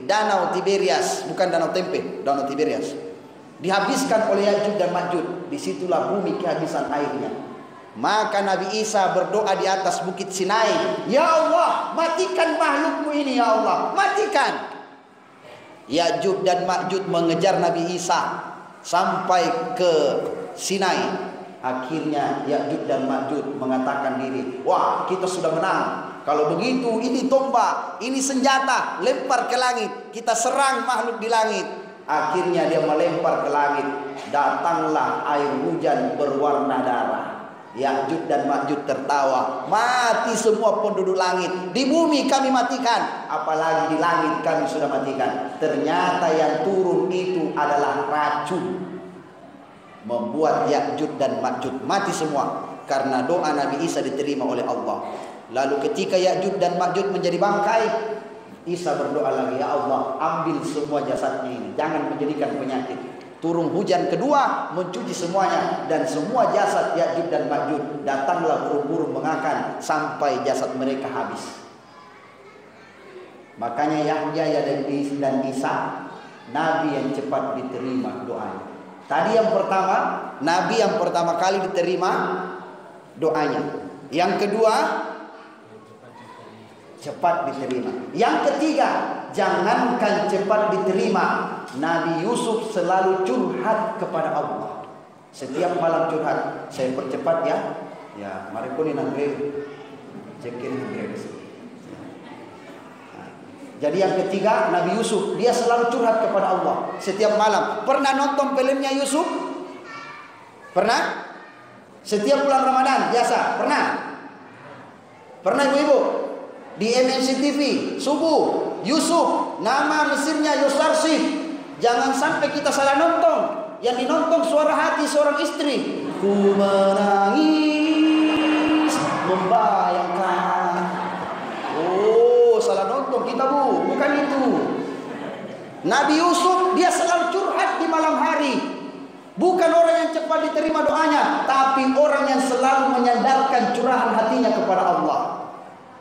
Danau Tiberias, bukan Danau Tempe, Danau Tiberias, dihabiskan oleh Ya'juj dan Ma'juj, disitulah bumi kehabisan airnya. Maka Nabi Isa berdoa di atas bukit Sinai, ya Allah, matikan makhlukmu ini, ya Allah, matikan. Ya'juj dan Ma'juj mengejar Nabi Isa sampai ke Sinai. Akhirnya Ya'juj dan Ma'juj mengatakan diri, wah, kita sudah menang. Kalau begitu, ini tombak, ini senjata, lempar ke langit, kita serang makhluk di langit. Akhirnya dia melempar ke langit, datanglah air hujan berwarna darah. Ya'juj dan Ma'juj tertawa, mati semua penduduk langit. Di bumi kami matikan, apalagi di langit kami sudah matikan. Ternyata yang turun itu adalah racun, membuat Ya'juj dan Ma'juj mati semua. Karena doa Nabi Isa diterima oleh Allah. Lalu ketika Ya'juj dan Ma'juj menjadi bangkai, Isa berdoa lagi, ya Allah, ambil semua jasadnya ini, jangan menjadikan penyakit. Turun hujan kedua, mencuci semuanya, dan semua jasad Ya'juj dan Ma'juj datanglah burung-burung mengakan sampai jasad mereka habis. Makanya Yahya dan Isa, nabi yang cepat diterima doanya. Tadi yang pertama, nabi yang pertama kali diterima doanya. Yang kedua, cepat diterima. Yang ketiga, jangankan cepat diterima, Nabi Yusuf selalu curhat kepada Allah. Setiap malam curhat, saya percepat ya. Ya, mari pun nanti cekin Jadi yang ketiga, Nabi Yusuf, dia selalu curhat kepada Allah setiap malam. Pernah nonton filmnya Yusuf? Pernah? Setiap bulan Ramadan biasa, pernah? Pernah ibu-ibu? Di MNC TV subuh, Yusuf, nama Mesirnya Yusarsif. Jangan sampai kita salah nonton. Yang dinonton suara hati seorang istri. Ku menangis membayangkan. Oh, salah nonton kita bu, bukan itu. Nabi Yusuf dia selalu curhat di malam hari. Bukan orang yang cepat diterima doanya, tapi orang yang selalu menyandarkan curahan hatinya kepada Allah.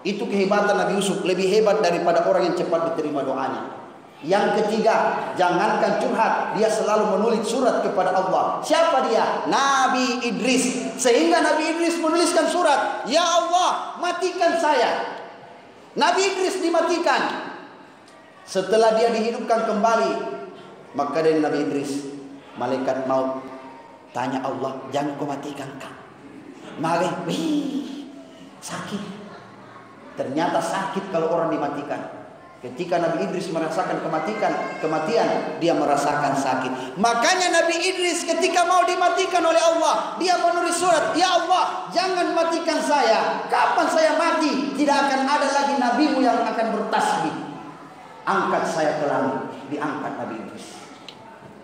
Itu kehebatan Nabi Yusuf, lebih hebat daripada orang yang cepat diterima doanya. Yang ketiga, jangankan curhat, dia selalu menulis surat kepada Allah. Siapa dia? Nabi Idris. Sehingga Nabi Idris menuliskan surat, ya Allah, matikan saya. Nabi Idris dimatikan. Setelah dia dihidupkan kembali, maka dari Nabi Idris, malaikat maut tanya Allah, jangan kau matikan kau. Sakit. Ternyata sakit kalau orang dimatikan. Ketika Nabi Idris merasakan kematian, dia merasakan sakit. Makanya Nabi Idris ketika mau dimatikan oleh Allah, dia menulis surat, ya Allah, jangan matikan saya. Kapan saya mati, tidak akan ada lagi nabimu yang akan bertasbih. Angkat saya ke langit. Diangkat Nabi Idris.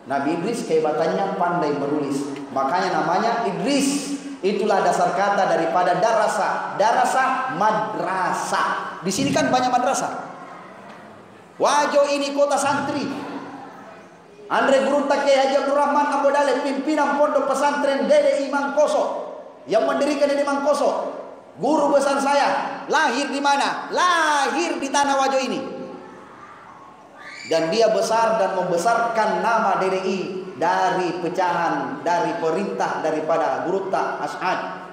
Nabi Idris kehebatannya pandai menulis. Makanya namanya Idris. Itulah dasar kata daripada darasa. Darasa madrasah. Di sini kan banyak madrasah. Wajo ini kota santri. Andre Guru Kiai Haji Abdul Rahman Abu Daleh, pimpinan pondok pesantren Dede Imam Koso, yang mendirikan Dede Imam Koso. Guru besar saya. Lahir di mana? Lahir di tanah Wajo ini. Dan dia besar dan membesarkan nama DDI dari pecahan, dari perintah daripada Guru As'ad,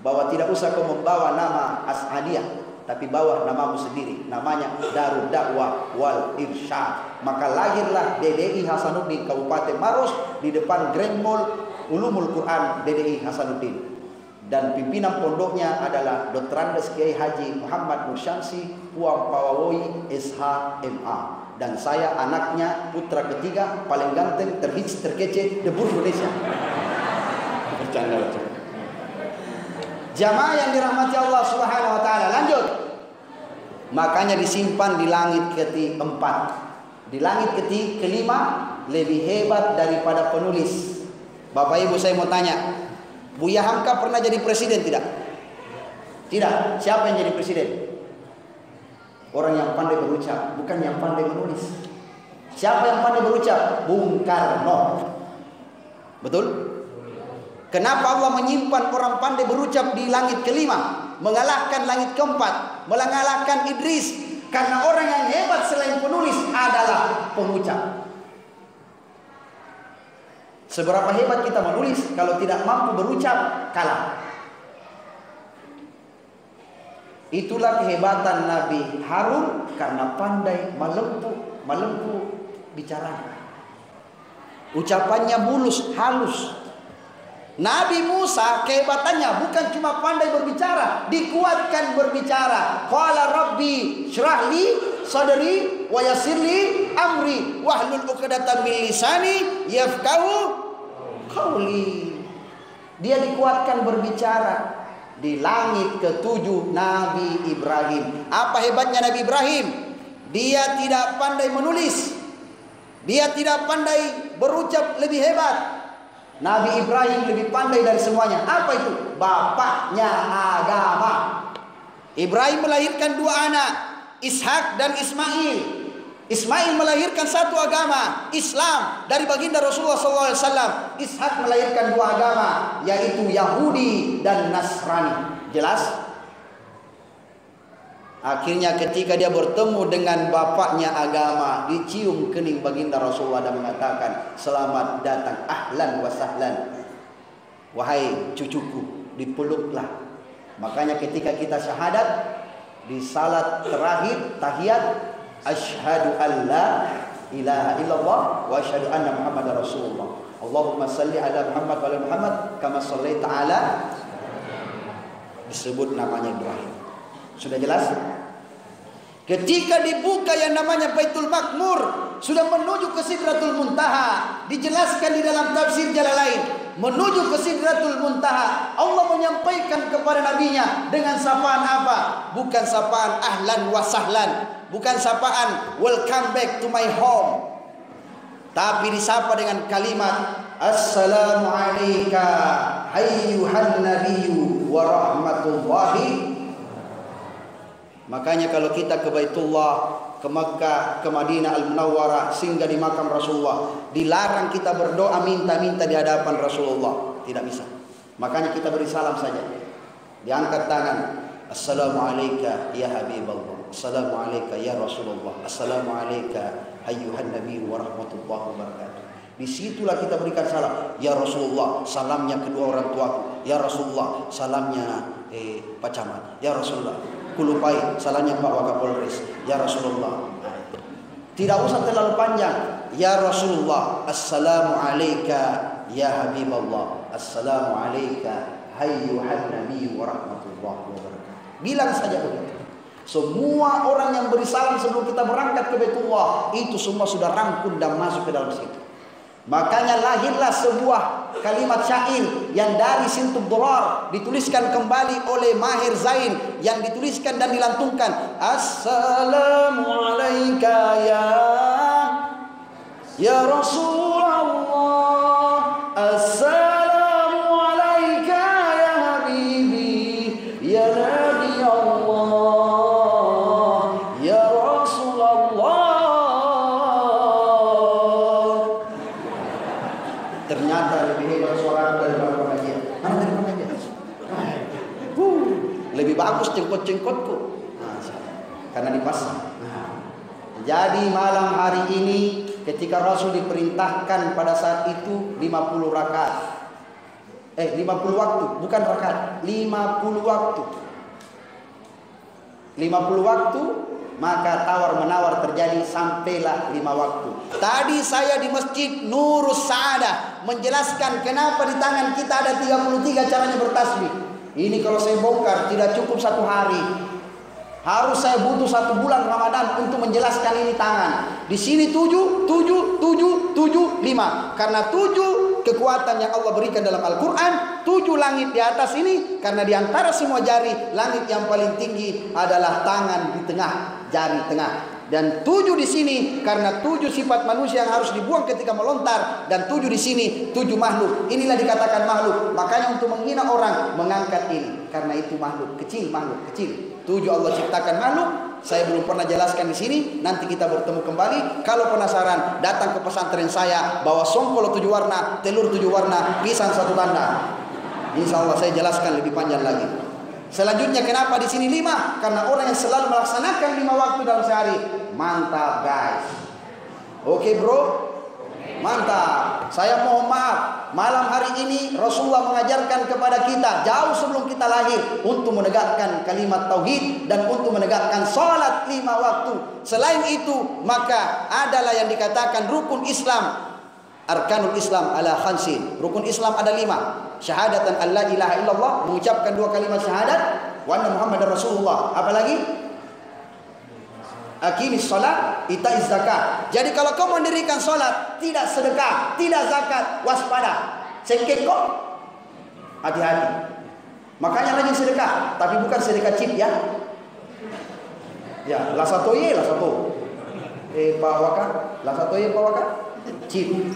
bahwa tidak usah kau membawa nama As'adiyah, tapi bawa namamu sendiri, namanya Darud Dakwah wal Irsyad. Maka lahirlah DDI Hasanuddin Kabupaten Maros di depan Grand Mall Ulumul Quran DDI Hasanuddin. Dan pimpinan pondoknya adalah Dr. Andes Kiai Haji Muhammad Nursyamsi Puang Pawawoi SHMA. Dan saya anaknya, putra ketiga, paling ganteng, terhits, terkece, debu Indonesia. Bercanda. Jamaah yang dirahmati Allah Subhanahu wa taala. Lanjut. Makanya disimpan di langit keempat. Di langit kelima lebih hebat daripada penulis. Bapak Ibu, saya mau tanya, Buya Hamka pernah jadi presiden tidak? Tidak. Siapa yang jadi presiden? Orang yang pandai berucap, bukan yang pandai menulis. Siapa yang pandai berucap? Bung Karno. Betul? Kenapa Allah menyimpan orang pandai berucap di langit kelima, mengalahkan langit keempat, mengalahkan Idris? Karena orang yang hebat selain penulis adalah pengucap. Seberapa hebat kita menulis, kalau tidak mampu berucap, kalah. Itulah kehebatan Nabi Harun, karena pandai melempuh bicara. Ucapannya mulus, halus. Nabi Musa kehebatannya bukan cuma pandai berbicara, dikuatkan berbicara. Qala rabbi syrah li sadri wa yassir li amri wahlul 'uqdatam min lisani yafqahu qawli. Dia dikuatkan berbicara. Di langit ketujuh Nabi Ibrahim. Apa hebatnya Nabi Ibrahim? Dia tidak pandai menulis, dia tidak pandai berucap lebih hebat. Nabi Ibrahim lebih pandai dari semuanya. Apa itu? Bapaknya agama. Ibrahim melahirkan dua anak, Ishak dan Ismail. Ismail melahirkan satu agama, Islam, dari baginda Rasulullah SAW. Ishak melahirkan dua agama, yaitu Yahudi dan Nasrani. Jelas? Akhirnya ketika dia bertemu dengan bapaknya agama, dicium kening baginda Rasulullah dan mengatakan, selamat datang, ahlan wa sahlan, wahai cucuku, dipeluklah. Makanya ketika kita syahadat, di salat terakhir tahiyat, asyhadu an la ilaha illallah wa asyhadu anna muhammadar rasulullah. Allahumma salli ala Muhammad wa ala Muhammad kama shallaita ala, disebut namanya Ibrahim. Sudah jelas? Ketika dibuka yang namanya Baitul Makmur, sudah menuju ke Sidratul Muntaha. Dijelaskan di dalam tafsir Jalalain, menuju ke Sidratul Muntaha. Allah menyampaikan kepada nabinya dengan sapaan apa? Bukan sapaan ahlan wa sahlan, bukan sapaan welcome back to my home, tapi disapa dengan kalimat assalamu alayka ayyuhan nabiyyu wa rahmatullahi. Makanya kalau kita ke Baitullah, ke Makkah, ke Madinah Al-Munawwarah, singgah di makam Rasulullah, dilarang kita berdoa minta-minta di hadapan Rasulullah. Tidak bisa. Makanya kita beri salam saja. Diangkat tangan. Assalamu alayka ya Habiballah. Assalamu alayka ya Rasulullah. Assalamu alayka ayyuhan nabiyyu wa rahmatullahi wa barakatuh. Disitulah kita berikan salam. Ya Rasulullah, salamnya kedua orang tuaku. Ya Rasulullah, salamnya Pak Camat. Ya Rasulullah, kulupai salamnya Pak Wakapolres. Ya Rasulullah. Tidak usah terlalu panjang. Ya Rasulullah, assalamu alayka ya Habiballah. Assalamu alayka ayyuhan nabiyyu wa rahmatullahi wa barakatuh. Bilang saja begitu. Semua orang yang beri salam sebelum kita berangkat ke Baitullah, itu semua sudah rangkum dan masuk ke dalam situ. Makanya lahirlah sebuah kalimat syair yang dari Sintub Durar, dituliskan kembali oleh Mahir Zain, yang dituliskan dan dilantungkan. Assalamu alayka ya Rasulullah. Assalamu alayka ya Habibi ya Nabi Allah ya Rasulullah. Ternyata lebih hebat suara daripada pengajian. Mana dari pengajian? Lebih bagus cengkot-cengkotku. Karena dipasang. Jadi malam hari ini ketika Rasul diperintahkan pada saat itu 50 rakaat. 50 waktu, bukan rakaat, 50 waktu. 50 waktu, maka tawar-menawar terjadi sampailah 5 waktu. Tadi saya di Masjid Nurus Sa'adah menjelaskan kenapa di tangan kita ada 33 caranya bertasbih. Ini kalau saya bongkar tidak cukup 1 hari. Harus saya butuh 1 bulan Ramadan untuk menjelaskan ini tangan. Di sini 7, 7, 7, 7, 5. Karena 7 kekuatan yang Allah berikan dalam Al-Quran. 7 langit di atas ini, karena di antara semua jari, langit yang paling tinggi adalah tangan di tengah, jari tengah. Dan 7 di sini karena 7 sifat manusia yang harus dibuang ketika melontar, dan 7 di sini 7 makhluk. Inilah dikatakan makhluk. Makanya untuk menghina orang mengangkat ini, karena itu makhluk kecil, makhluk kecil. 7 Allah ciptakan makhluk. Saya belum pernah jelaskan di sini. Nanti kita bertemu kembali. Kalau penasaran, datang ke pesantren saya, bawa songkol 7 warna, telur 7 warna, pisang 1 tanda. Insya Allah saya jelaskan lebih panjang lagi. Selanjutnya kenapa di sini 5? Karena orang yang selalu melaksanakan 5 waktu dalam sehari. Mantap guys. Oke bro? Mantap. Saya mohon maaf, malam hari ini Rasulullah mengajarkan kepada kita jauh sebelum kita lahir untuk menegakkan kalimat tauhid dan untuk menegakkan salat 5 waktu. Selain itu, maka adalah yang dikatakan rukun Islam. Arkanul Islam ala khamsin. Rukun Islam ada 5. Syahadatan an la ilaha illallah, mengucapkan 2 kalimat syahadat, wa anna Muhammadar Rasulullah. Apa lagi? Aqimis shalah, itaiz zakat. Jadi kalau kau mendirikan salat, tidak sedekah, tidak zakat, waspada. Cengkek kok. Hati-hati. Makanya rajin sedekah, tapi bukan sedekah chip ya. Ya, la satoye, la sato. Pawaka, la satoye pawaka. Chip.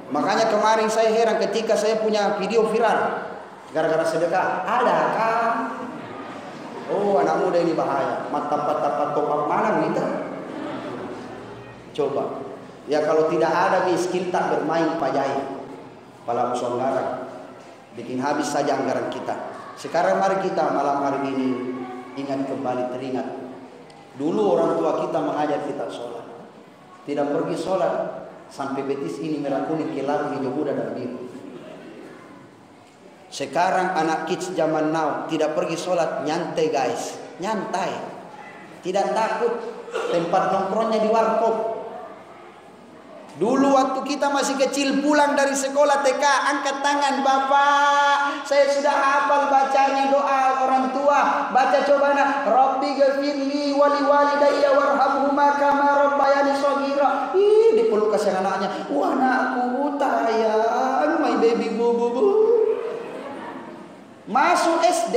Makanya kemarin saya heran ketika saya punya video viral gara-gara sedekah. Adakah? Oh, anak muda ini bahaya. Mata-mata topak mana kita? Coba. Ya kalau tidak ada miskin tak bermain pajai. Pala musuh anggaran. Bikin habis saja anggaran kita. Sekarang mari kita malam hari ini ingat kembali, teringat. Dulu orang tua kita mengajar kita sholat. Tidak pergi sholat sampai betis ini merah kuning, kelar, hijau muda dan biru. Sekarang anak kids zaman now tidak pergi sholat, nyantai guys, nyantai, tidak takut, tempat nongkrongnya di warkop. Dulu waktu kita masih kecil pulang dari sekolah TK, angkat tangan, bapak, saya sudah hafal bacanya doa orang tua. Baca coba nak, Rabbi ghafirli wali walidayya warhamhuma kama rabbayani shaghira. Ih, dipeluk kasih anaknya, wah anakku sayang, my baby bu. Masuk SD,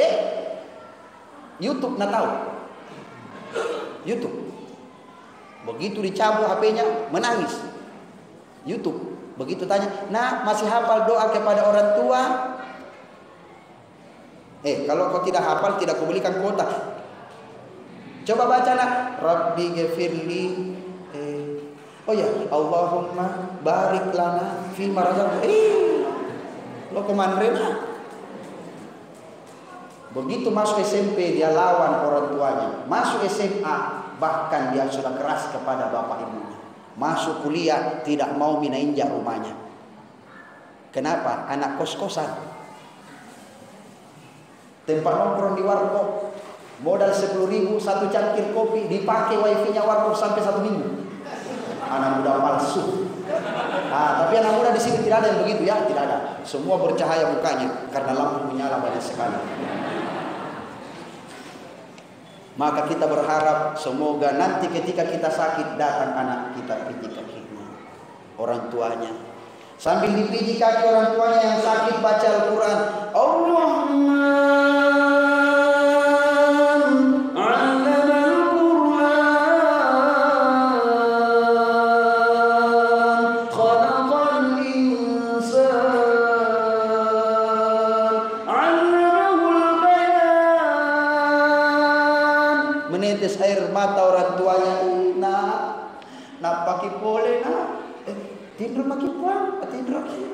YouTube nak tahu, YouTube. Begitu dicabut HP-nya, menangis. YouTube. Begitu tanya, nah masih hafal doa kepada orang tua? Kalau kau tidak hafal, tidak kau belikan kuota. Coba baca nak, Rabbi ghafirli. Oh ya, Allahumma barik lana fi marzaqna. Lo kemana? Begitu masuk SMP dia lawan orang tuanya. Masuk SMA bahkan dia sudah keras kepada bapak ibunya. Masuk kuliah tidak mau minainjak rumahnya. Kenapa? Anak kos-kosan. Tempat nongkrong di warkop. Modal 10.000 1 cangkir kopi, dipakai wifi-nya warkop sampai 1 minggu. Anak muda palsu. Tapi anak muda di sini tidak ada yang begitu ya, tidak ada. Semua bercahaya mukanya karena lampu menyala banyak sekali. Maka kita berharap semoga nanti ketika kita sakit datang anak kita pijit kakinya, orang tuanya. Sambil dipijit kaki orang tuanya yang sakit baca Al-Quran. Allahumma air mata orang tuanya, nak pakai boleh nak, tidur pakai pulang, tidur lagi.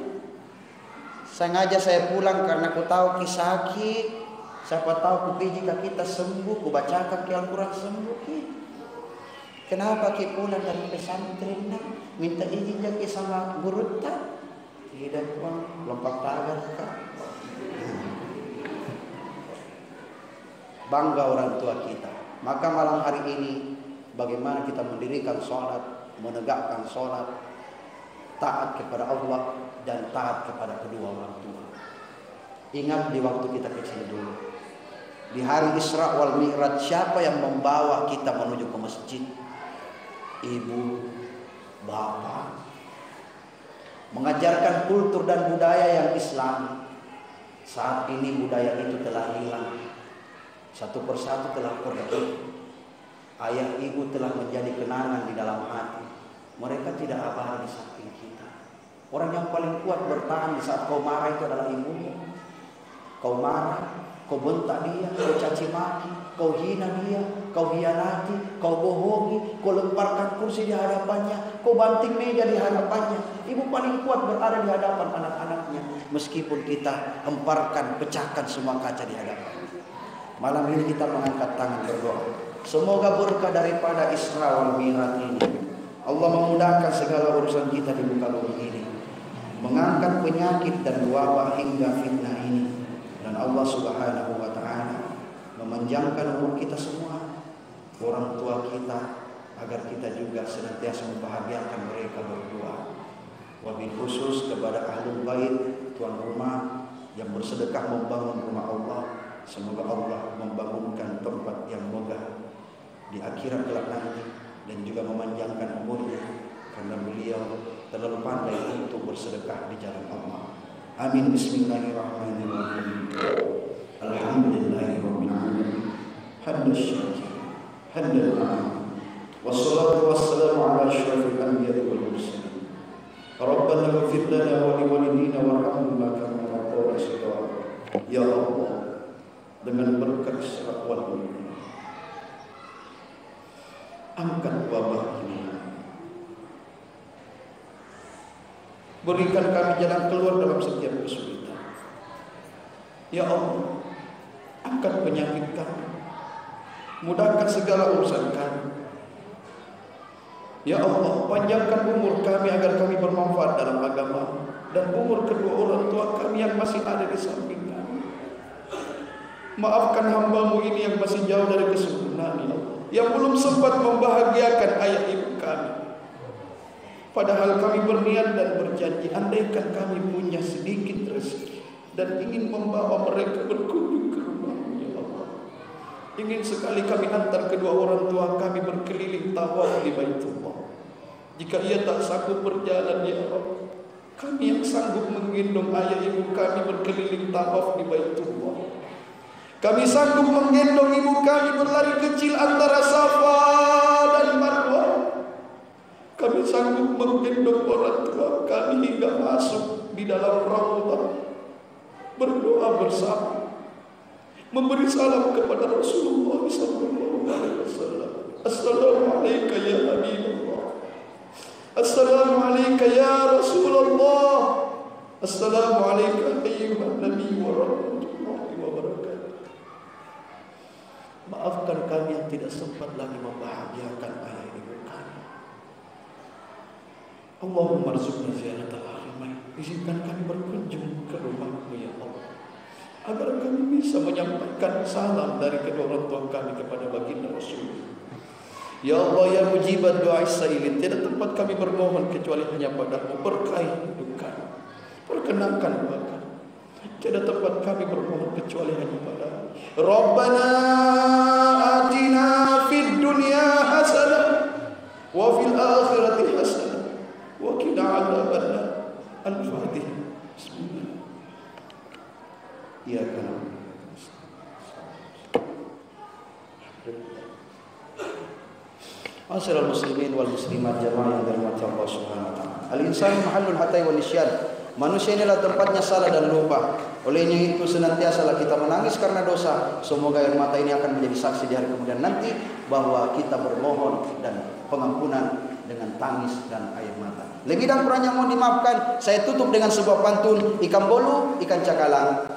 Sengaja saya pulang karena ku tahu ki sakit, siapa tahu ku pijit kaki kita sembuh, ku bacakan ki Al-Quran sembuh ki. Kenapa ki pulang dari pesantren nak, minta izin ki sama guru tak? Tidak bang, lompat tagar kak. Bangga orang tua kita. Maka malam hari ini bagaimana kita mendirikan sholat, menegakkan sholat, taat kepada Allah dan taat kepada kedua orang tua. Ingat di waktu kita kecil dulu, di hari Isra wal Mi'raj, siapa yang membawa kita menuju ke masjid? Ibu, bapak. mengajarkan kultur dan budaya yang Islam. Saat ini budaya itu telah hilang, satu persatu telah pergi. Ayah ibu telah menjadi kenangan di dalam hati. Mereka tidak abadi di samping kita. Orang yang paling kuat bertahan di saat kau marah itu adalah ibumu. Kau marah, kau bentak dia, kau caci maki, kau hina dia, kau hianati, kau bohongi, kau lemparkan kursi di hadapannya, kau banting meja di hadapannya. Ibu paling kuat berada di hadapan anak-anaknya. Meskipun kita hemparkan, pecahkan semua kaca di hadapan. Malam ini kita mengangkat tangan berdoa. Semoga berkah daripada Isra wal Mi'raj ini, Allah memudahkan segala urusan kita di muka bumi ini, mengangkat penyakit dan wabah hingga fitnah ini. Dan Allah Subhanahu wa ta'ala memanjangkan umur kita semua, orang tua kita, agar kita juga senantiasa membahagiakan mereka berdua. Wabil khusus kepada ahlul bait, tuan rumah yang bersedekah membangun rumah Allah. Semoga Allah membangunkan tempat yang megah di akhirat kelak nanti, dan juga memanjangkan umurnya, karena beliau terlalu pandai untuk bersedekah di jalan Allah. Amin. Bismillahirrahmanirrahim. Alhamdulillahirabbil alamin. Hamdan syakir, hamdan ma'am. Wassalatu wassalamu ala asyrafil anbiya'i wal mursalin. Rabbana ighfir lana wa liwalidina warhamhuma kama rabbayana shaghira. Ya Allah, dengan berkat Isra wal Mi'raj, angkat wabah ini. Berikan kami jalan keluar dalam setiap kesulitan. Ya Allah, angkat penyakit kami, mudahkan segala urusan kami. Ya Allah, panjangkan umur kami agar kami bermanfaat dalam agama, dan umur kedua orang tua kami yang masih ada di samping kami. Maafkan hamba-Mu ini yang masih jauh dari kesempurnaan, ya Allah, yang belum sempat membahagiakan ayah ibu kami. Padahal kami berniat dan berjanji, andaikan kami punya sedikit rezeki dan ingin membawa mereka berkunjung ke rumah-Mu, ya Allah. Ingin sekali kami antar kedua orang tua kami berkeliling tawaf di Baitullah. Jika ia tak sanggup berjalan, ya Allah, kami yang sanggup menggendong ayah ibu kami berkeliling tawaf di Baitullah. Kami sanggup menggendong ibu kami berlari kecil antara Safa dan Marwah. Kami sanggup menggendong orang tua kami hingga masuk di dalam Raudhah, berdoa bersama, memberi salam kepada Rasulullah SAW. Assalamualaikum ya Habibullah, Assalamualaikum ya Rasulullah, Assalamualaikum ayyuhan Nabi wa rahmatullahi wa barakatuh. Maafkan kami yang tidak sempat lagi membahagiakan ayah ibu kami. Allahumma arzuqna ziyaratal haramai. Izinkan kami berkunjung ke rumah-Mu, ya Allah, agar kami bisa menyampaikan salam dari kedua orang tua kami kepada baginda Rasul. Ya Allah, ya mujibat doa sailin, tidak tempat kami bermohon kecuali hanya padamu. Berkahi hidup kami, perkenankan doa kami. Tidak tempat kami bermohon kecuali hanya padamu. Rabbana atina fid dunya hasanah wa fil akhirati hasanah wa qina adzabannar. Al-Fatihah. Bismillah. Ya kan. Ma'asyiral muslimin wal muslimat jamaah yang dirahmati Allah Subhanahu wa taala. Al-insanu mahallul hatai wal nisyan. Manusia inilah tempatnya salah dan lupa. Olehnya itu senantiasalah kita menangis karena dosa. Semoga air mata ini akan menjadi saksi di hari kemudian nanti bahwa kita bermohon dan pengampunan dengan tangis dan air mata. Lebih dan kurangnya mohon dimaafkan. Saya tutup dengan sebuah pantun. Ikan bolu, ikan cakalang.